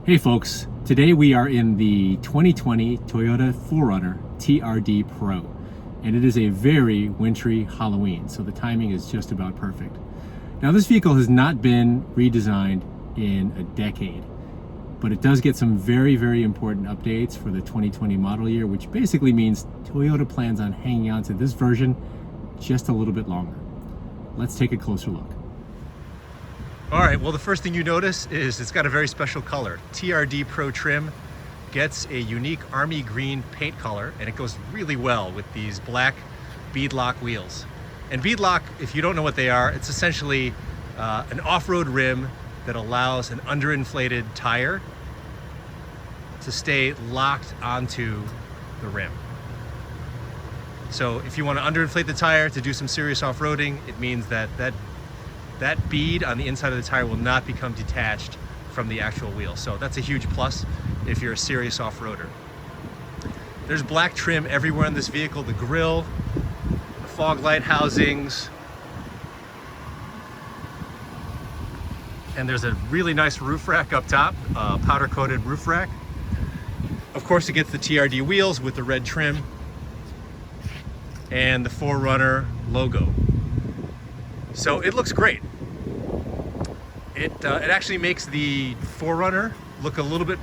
Hey folks, today we are in the 2020 Toyota 4Runner TRD Pro, and it is a very wintry Halloween, so the timing is just about perfect. Now this vehicle has not been redesigned in a decade, but it does get some very important updates for the 2020 model year, which basically means Toyota plans on hanging on to this version just a little bit longer. Let's take a closer look. All right, well, the first thing you notice is it's got a very special color. TRD Pro trim gets a unique army green paint color, and it goes really well with these black beadlock wheels. And beadlock, if you don't know what they are, it's essentially an off-road rim that allows an underinflated tire to stay locked onto the rim. So if you want to underinflate the tire to do some serious off-roading, it means that bead on the inside of the tire will not become detached from the actual wheel. So that's a huge plus if you're a serious off-roader. There's black trim everywhere in this vehicle, the grille, the fog light housings, and there's a really nice roof rack up top, powder coated roof rack. Of course, it gets the TRD wheels with the red trim and the 4Runner logo. So it looks great. It actually makes the 4Runner look a little bit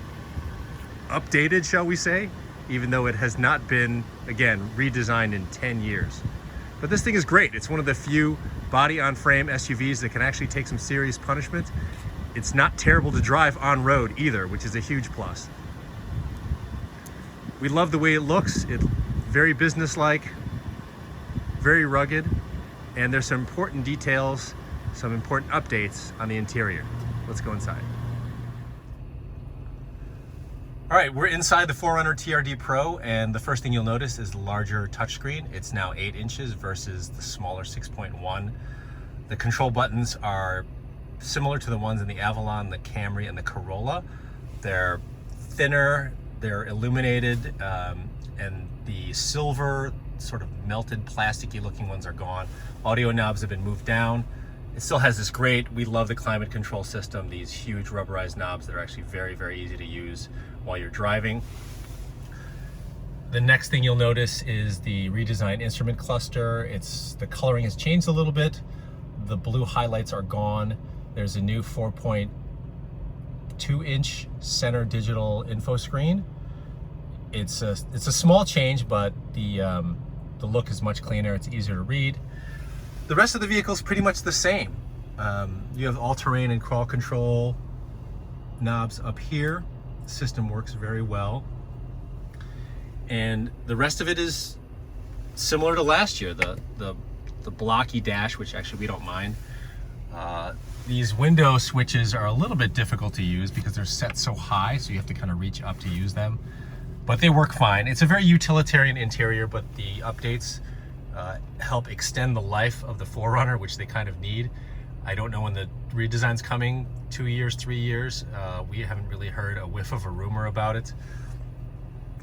updated, shall we say, even though it has not been, again, redesigned in 10 years. But this thing is great. It's one of the few body-on-frame SUVs that can actually take some serious punishment. It's not terrible to drive on road either, which is a huge plus. We love the way it looks. It's very businesslike, very rugged. And there's some important details, some important updates on the interior. Let's go inside. All right, we're inside the 4Runner TRD Pro, and the first thing you'll notice is the larger touchscreen. It's now 8 inches versus the smaller 6.1. The control buttons are similar to the ones in the Avalon, the Camry, and the Corolla. They're thinner, they're illuminated, and the silver sort of melted plasticky looking ones are gone. Audio knobs have been moved down. It still has this great, we love the climate control system, these huge rubberized knobs that are actually very easy to use while you're driving. The next thing you'll notice is the redesigned instrument cluster. The coloring has changed a little bit. The blue highlights are gone. There's a new 4.2-inch center digital info screen. It's a small change, but the look is much cleaner. It's easier to read. The rest of the vehicle is pretty much the same. You have all-terrain and crawl control knobs up here. The system works very well. And the rest of it is similar to last year. The blocky dash, which actually we don't mind. These window switches are a little bit difficult to use because they're set so high, so you have to kind of reach up to use them. But they work fine. It's a very utilitarian interior, but the updates help extend the life of the 4Runner, which they kind of need. I don't know when the redesign's coming, 2 years, 3 years. We haven't really heard a whiff of a rumor about it.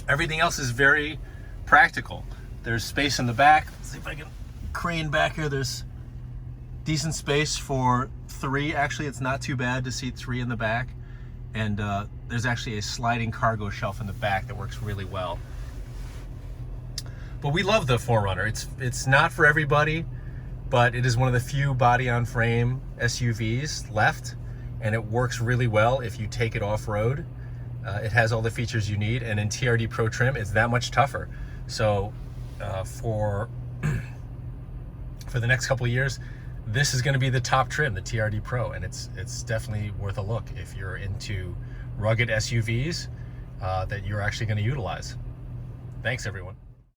Everything else is very practical. There's space in the back. Let's see if I can crane back here. There's decent space for 3. Actually, it's not too bad to seat 3 in the back. And there's actually a sliding cargo shelf in the back that works really well. But we love the 4Runner. It's not for everybody, but it is one of the few body-on-frame SUVs left, and it works really well if you take it off-road. It has all the features you need, and in TRD Pro trim, it's that much tougher. So for the next couple of years, this is going to be the top trim, the TRD Pro, and it's definitely worth a look if you're into rugged SUVs that you're actually going to utilize. Thanks, everyone.